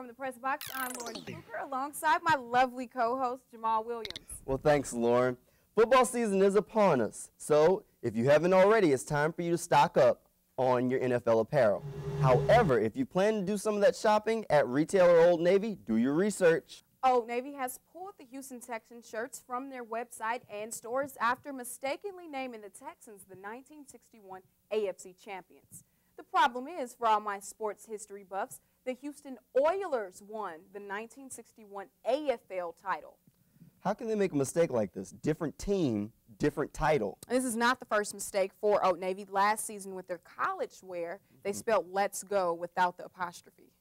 From the Press Box, I'm Lauren Cooper alongside my lovely co-host Jamal Williams. Well, thanks, Lauren. Football season is upon us, so if you haven't already, it's time for you to stock up on your NFL apparel. However, if you plan to do some of that shopping at retailer Old Navy, do your research. Old Navy has pulled the Houston Texans shirts from their website and stores after mistakenly naming the Texans the 1961 AFC champions. The problem is, for all my sports history buffs, the Houston Oilers won the 1961 AFL title. How can they make a mistake like this? Different team, different title. And this is not the first mistake for Old Navy. Last season with their college wear, they spelled "let's go" without the apostrophe.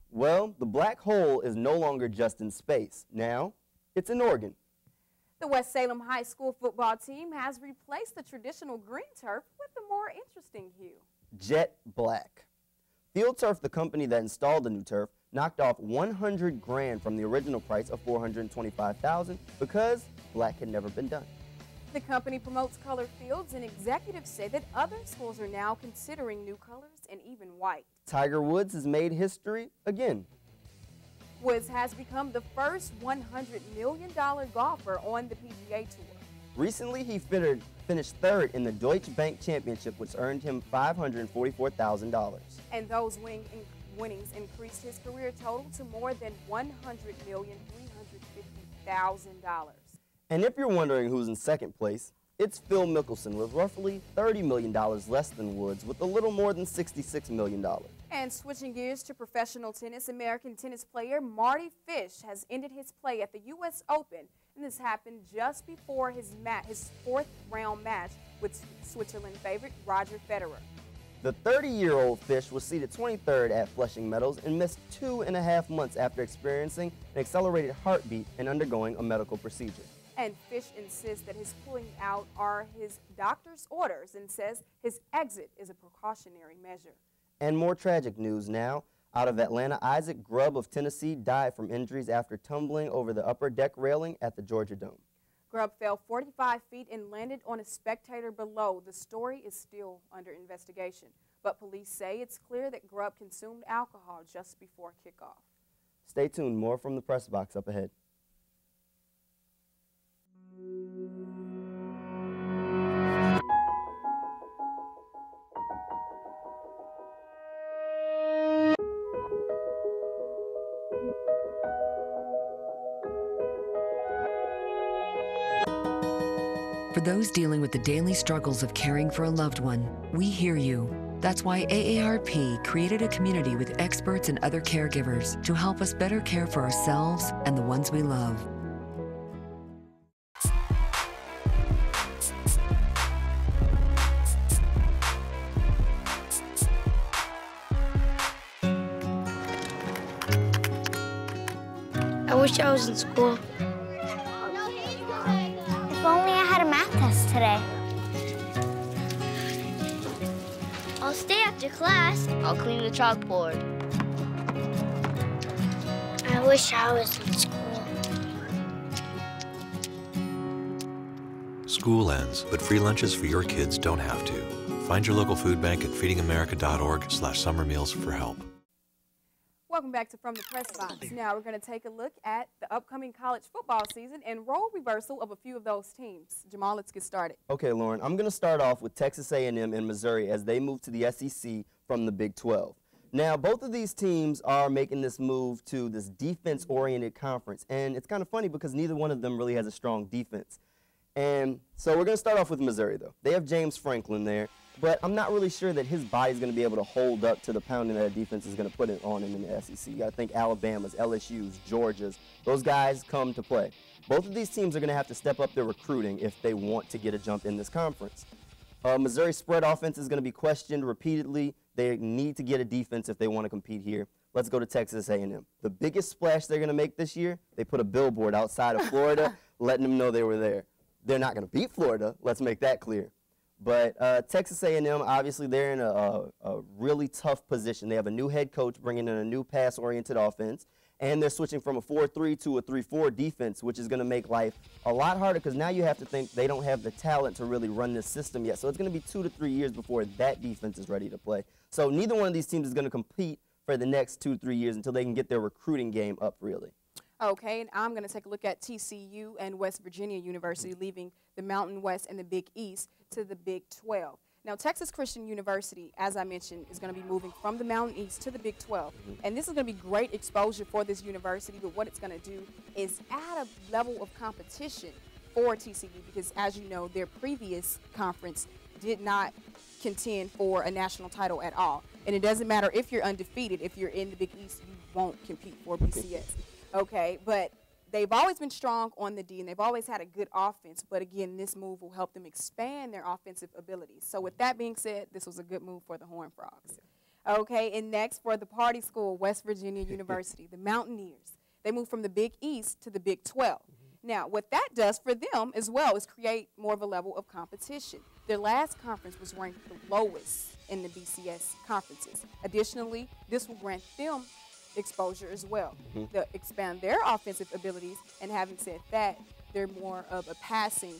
Well, the black hole is no longer just in space. Now, it's in Oregon. The West Salem High School football team has replaced the traditional green turf with a more interesting hue. Jet black. Field Turf, the company that installed the new turf, knocked off $100 grand from the original price of $425,000 because black had never been done. The company promotes colored fields, and executives say that other schools are now considering new colors and even white. Tiger Woods has made history again. Woods has become the first $100 million golfer on the PGA Tour. Recently, he finished third in the Deutsche Bank Championship, which earned him $544,000. And those winnings increased his career total to more than $100,350,000. And if you're wondering who's in second place, it's Phil Mickelson with roughly $30 million less than Woods with a little more than $66 million. And switching gears to professional tennis, American tennis player Marty Fish has ended his play at the U.S. Open, and this happened just before his fourth-round match with Switzerland favorite Roger Federer. The 30-year-old Fish was seated 23rd at Flushing Meadows and missed 2.5 months after experiencing an accelerated heartbeat and undergoing a medical procedure. And Fish insists that his pulling out are his doctor's orders and says his exit is a precautionary measure. And more tragic news now. Out of Atlanta, Isaac Grubb of Tennessee died from injuries after tumbling over the upper deck railing at the Georgia Dome. Grubb fell 45 feet and landed on a spectator below. The story is still under investigation, but police say it's clear that Grubb consumed alcohol just before kickoff. Stay tuned. More From the Press Box up ahead. For those dealing with the daily struggles of caring for a loved one, we hear you. That's why AARP created a community with experts and other caregivers to help us better care for ourselves and the ones we love. I wish I was in school. If only I had a math test today. I'll stay after class. I'll clean the chalkboard. I wish I was in school. School ends, but free lunches for your kids don't have to. Find your local food bank at feedingamerica.org/summer meals for help. Welcome back to From the Press Box. Now we're going to take a look at the upcoming college football season and role reversal of a few of those teams. Jamal, let's get started. Okay, Lauren, I'm going to start off with Texas A&M and Missouri as they move to the SEC from the Big 12. Now, both of these teams are making this move to this defense-oriented conference, and it's kind of funny because neither one of them really has a strong defense. And so we're going to start off with Missouri, though. They have James Franklin there, but I'm not really sure that his body's going to be able to hold up to the pounding that defense is going to put it on him in the SEC. You got to think Alabama's, LSU's, Georgia's. Those guys come to play. Both of these teams are going to have to step up their recruiting if they want to get a jump in this conference. Missouri's spread offense is going to be questioned repeatedly. They need to get a defense if they want to compete here. Let's go to Texas A&M. The biggest splash they're going to make this year, they put a billboard outside of Florida letting them know they were there. They're not going to beat Florida. Let's make that clear. But Texas A&M, obviously, they're in a really tough position. They have a new head coach bringing in a new pass-oriented offense, and they're switching from a 4-3 to a 3-4 defense, which is going to make life a lot harder because now you have to think they don't have the talent to really run this system yet. So it's going to be 2 to 3 years before that defense is ready to play. So neither one of these teams is going to compete for the next 2 to 3 years until they can get their recruiting game up really. Okay, and I'm going to take a look at TCU and West Virginia University, leaving the Mountain West and the Big East to the Big 12. Now, Texas Christian University, as I mentioned, is going to be moving from the Mountain East to the Big 12. And this is going to be great exposure for this university, but what it's going to do is add a level of competition for TCU because, as you know, their previous conference did not contend for a national title at all. And it doesn't matter if you're undefeated. If you're in the Big East, you won't compete for BCS. Okay, but they've always been strong on the D, and they've always had a good offense. But again, this move will help them expand their offensive abilities. So with that being said, this was a good move for the Horned Frogs. Okay, and next for the party school, West Virginia University, the Mountaineers. They moved from the Big East to the Big 12. Now, what that does for them as well is create more of a level of competition. Their last conference was ranked the lowest in the BCS conferences. Additionally, this will grant them exposure as well to expand their offensive abilities. And having said that, they're more of a passing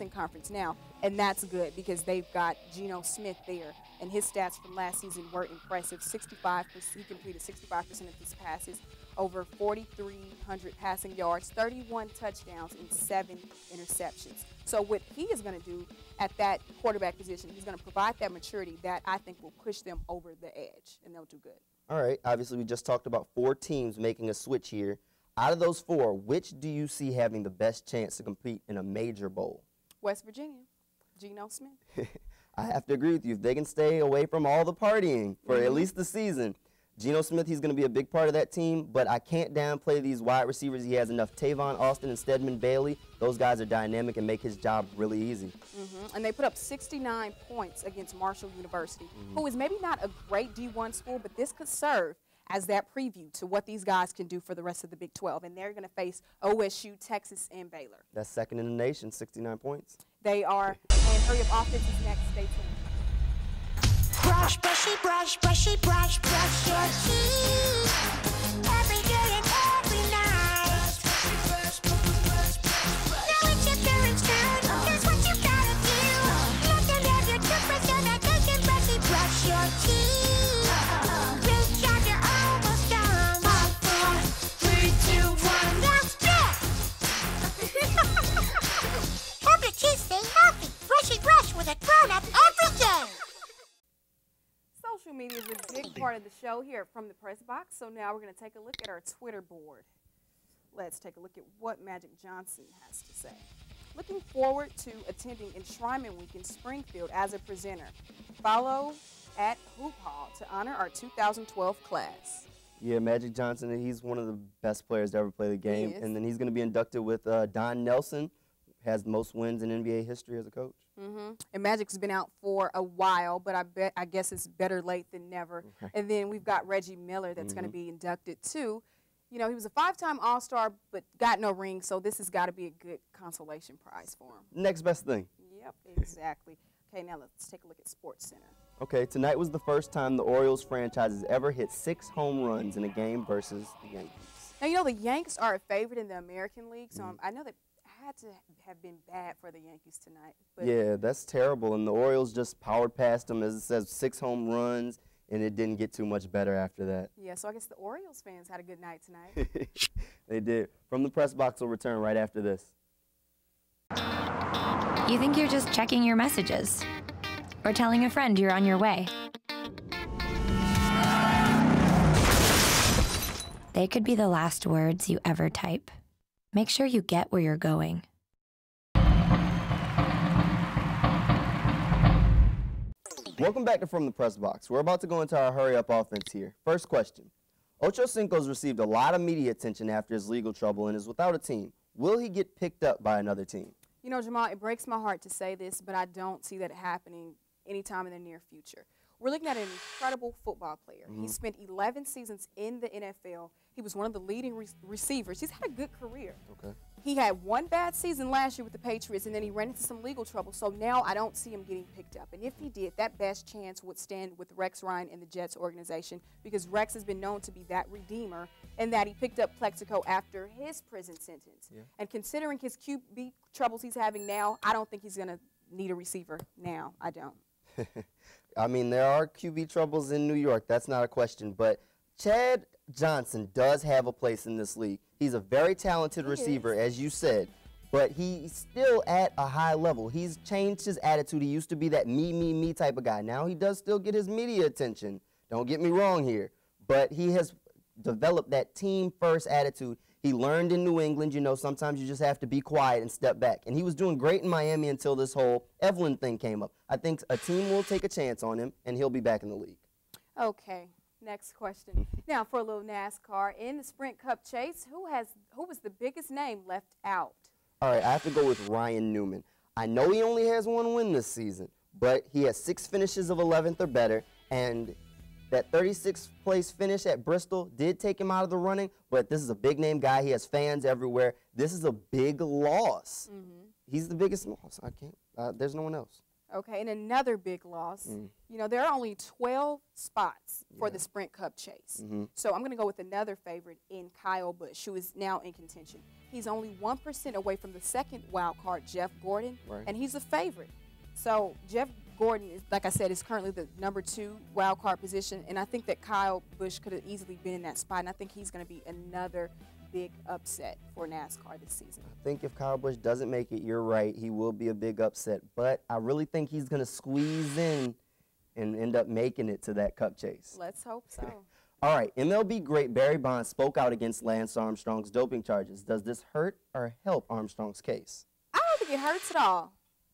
conference now, and that's good because they've got Geno Smith there, and his stats from last season were impressive. 65%, he completed 65% of his passes, over 4,300 passing yards, 31 touchdowns, and 7 interceptions. So what he is going to do at that quarterback position, he's going to provide that maturity that I think will push them over the edge, and they'll do good. All right, obviously we just talked about 4 teams making a switch here. Out of those 4, which do you see having the best chance to compete in a major bowl? West Virginia, Geno Smith. I have to agree with you. If they can stay away from all the partying for at least the season, Geno Smith, he's going to be a big part of that team, but I can't downplay these wide receivers. He has enough Tavon Austin and Stedman Bailey. Those guys are dynamic and make his job really easy. And they put up 69 points against Marshall University, who is maybe not a great D1 school, but this could serve as that preview to what these guys can do for the rest of the Big 12. And they're going to face OSU, Texas, and Baylor. That's second in the nation, 69 points. They are. And hurry up, offense is next. Stay tuned. Brush, brushy, brush, brushy, brush, brush your teeth. Every day and every night. Now it's your parents' turn. Here's what you gotta do. Let them have your toothbrush so that they can brushy brush your teeth. Great job, you're almost done. 5, 4, 3, 2, 1. That's it. Help your teeth stay healthy. Brushy brush with a grown-up every day. Social media is a big part of the show here From The PressBox, so now we're going to take a look at our Twitter board. Let's take a look at what Magic Johnson has to say. Looking forward to attending Enshrinement Week in Springfield as a presenter. Follow at Hoop Hall to honor our 2012 class. Yeah, Magic Johnson, he's one of the best players to ever play the game. And then he's going to be inducted with Don Nelson, has most wins in NBA history as a coach. And Magic's been out for a while, but I guess it's better late than never. And then we've got Reggie Miller that's going to be inducted too. You know, he was a 5-time All-Star, but got no ring, so this has got to be a good consolation prize for him. Next best thing. Yep, exactly. Okay, now let's take a look at Sports Center. Okay, tonight was the first time the Orioles franchise has ever hit 6 home runs in a game versus the Yankees. Now, you know, the Yanks are a favorite in the American League, so I know that had to have been bad for the Yankees tonight. But yeah, that's terrible. And the Orioles just powered past them, as it says, 6 home runs, and it didn't get too much better after that. Yeah, so I guess the Orioles fans had a good night tonight. They did. From the Press Box will return right after this. You think you're just checking your messages or telling a friend you're on your way. They could be the last words you ever type. Make sure you get where you're going. Welcome back to From the Press Box. We're about to go into our hurry-up offense here. First question. Ocho Cinco's received a lot of media attention after his legal trouble and is without a team. Will he get picked up by another team? You know, Jamal, it breaks my heart to say this, but I don't see that happening anytime in the near future. We're looking at an incredible football player. He spent 11 seasons in the NFL. He was one of the leading receivers. He's had a good career. Okay. He had one bad season last year with the Patriots, and then he ran into some legal trouble. So now I don't see him getting picked up. And if he did, that best chance would stand with Rex Ryan and the Jets organization, because Rex has been known to be that redeemer, and that he picked up Plexico after his prison sentence. Yeah. And considering his QB troubles he's having now, I don't think he's going to need a receiver now. I don't. I mean, there are QB troubles in New York. That's not a question. But Chad Johnson does have a place in this league. He's a very talented receiver, as you said, but he's still at a high level. He's changed his attitude. He used to be that me type of guy. Now he does still get his media attention. Don't get me wrong here. But he has developed that team-first attitude. He learned in New England, you know, sometimes you just have to be quiet and step back. And he was doing great in Miami until this whole Evelyn thing came up. I think a team will take a chance on him, and he'll be back in the league. Okay, next question. Now for a little NASCAR. In the Sprint Cup chase, who was the biggest name left out? All right, I have to go with Ryan Newman. I know he only has one win this season, but he has 6 finishes of 11th or better, and that 36th place finish at Bristol did take him out of the running, but this is a big-name guy. He has fans everywhere. This is a big loss. He's the biggest loss. I can't. There's no one else. Okay, and another big loss. You know, there are only 12 spots for the Sprint Cup chase. So I'm going to go with another favorite in Kyle Busch, who is now in contention. He's only 1% away from the second wild card, Jeff Gordon, and he's a favorite. So Jeff Gordon, is, like I said, is currently the #2 wild card position, and I think that Kyle Busch could have easily been in that spot, and I think he's going to be another big upset for NASCAR this season. I think if Kyle Busch doesn't make it, you're right, he will be a big upset, but I really think he's going to squeeze in and end up making it to that Cup chase. Let's hope so. All right, MLB great Barry Bonds spoke out against Lance Armstrong's doping charges. Does this hurt or help Armstrong's case? I don't think it hurts at all.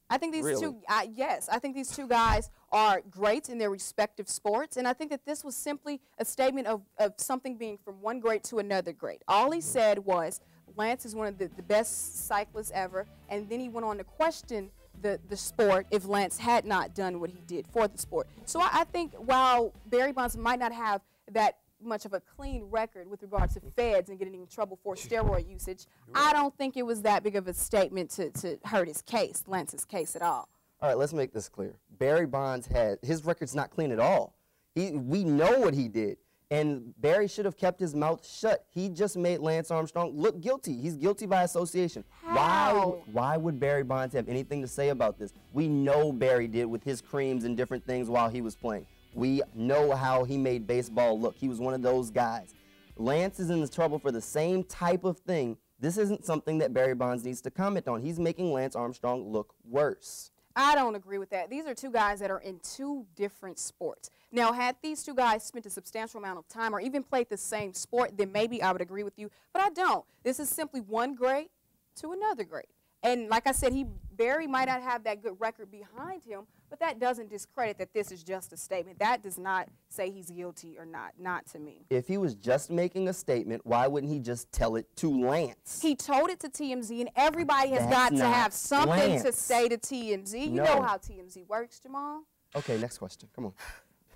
I think these two, yes, I think these two guys are great in their respective sports, and I think that this was simply a statement of something being from one great to another great. All he said was Lance is one of the best cyclists ever, and then he went on to question the sport if Lance had not done what he did for the sport. So I think while Barry Bonds might not have that much of a clean record with regards to feds and getting in trouble for steroid usage, I don't think it was that big of a statement to hurt his case, Lance's case at all. All right, let's make this clear. Barry Bonds his record's not clean at all. We know what he did, and Barry should have kept his mouth shut. He just made Lance Armstrong look guilty. He's guilty by association. How? Why would Barry Bonds have anything to say about this? We know Barry did with his creams and different things while he was playing. We know how he made baseball look. He was one of those guys. Lance is in trouble for the same type of thing. This isn't something that Barry Bonds needs to comment on. He's making Lance Armstrong look worse. I don't agree with that. These are two guys that are in two different sports. Now, had these two guys spent a substantial amount of time or even played the same sport, then maybe I would agree with you, but I don't. This is simply one great to another great. And like I said, Barry might not have that good record behind him, but that doesn't discredit that this is just a statement. That does not say he's guilty or not to me. If he was just making a statement, why wouldn't he just tell it to Lance? He told it to TMZ, and everybody has got to have something to say to TMZ. You know how TMZ works, Jamal. Okay, next question. Come on.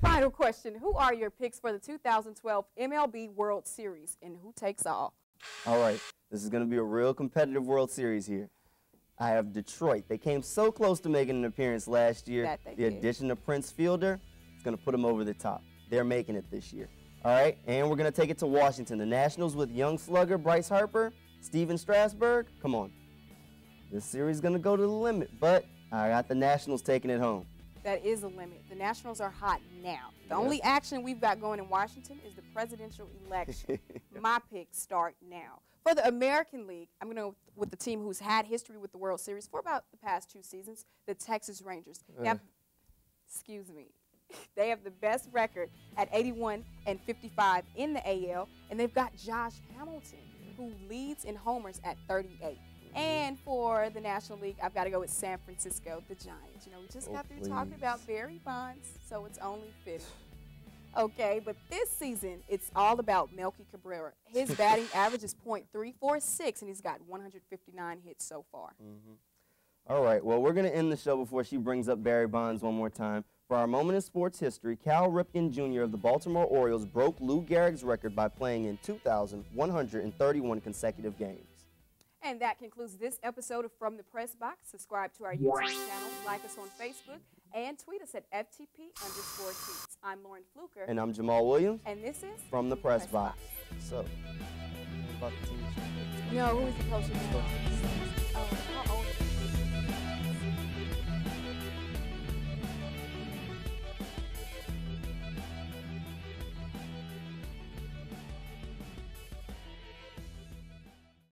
Final question. Who are your picks for the 2012 MLB World Series, and who takes all? All right, this is going to be a real competitive World Series here. I have Detroit. They came so close to making an appearance last year. The addition of Prince Fielder is going to put them over the top. They're making it this year. All right, and we're going to take it to Washington. The Nationals with young slugger Bryce Harper, Steven Strasburg. Come on. This series is going to go to the limit, but I got the Nationals taking it home. That is a limit. The Nationals are hot now. The only action we've got going in Washington is the presidential election. My picks start now. For the American League, I'm going to go with the team who's had history with the World Series for about the past 2 seasons, the Texas Rangers. Excuse me. They have the best record at 81-55 in the AL, and they've got Josh Hamilton, who leads in homers at 38. And for the National League, I've got to go with San Francisco, the Giants. You know, we just got through talking about Barry Bonds, so it's only fitting. Okay, but this season, it's all about Melky Cabrera. His batting average is .346, and he's got 159 hits so far. All right, well, we're going to end the show before she brings up Barry Bonds one more time. For our moment in sports history, Cal Ripken Jr. of the Baltimore Orioles broke Lou Gehrig's record by playing in 2,131 consecutive games. And that concludes this episode of From the Press Box. Subscribe to our YouTube channel, like us on Facebook, and tweet us at FTP_tweets. I'm Lauren Fluker. And I'm Jamal Williams. And this is From the Press Box. So, about the team. No, who is he coaching now? Oh, how old is he?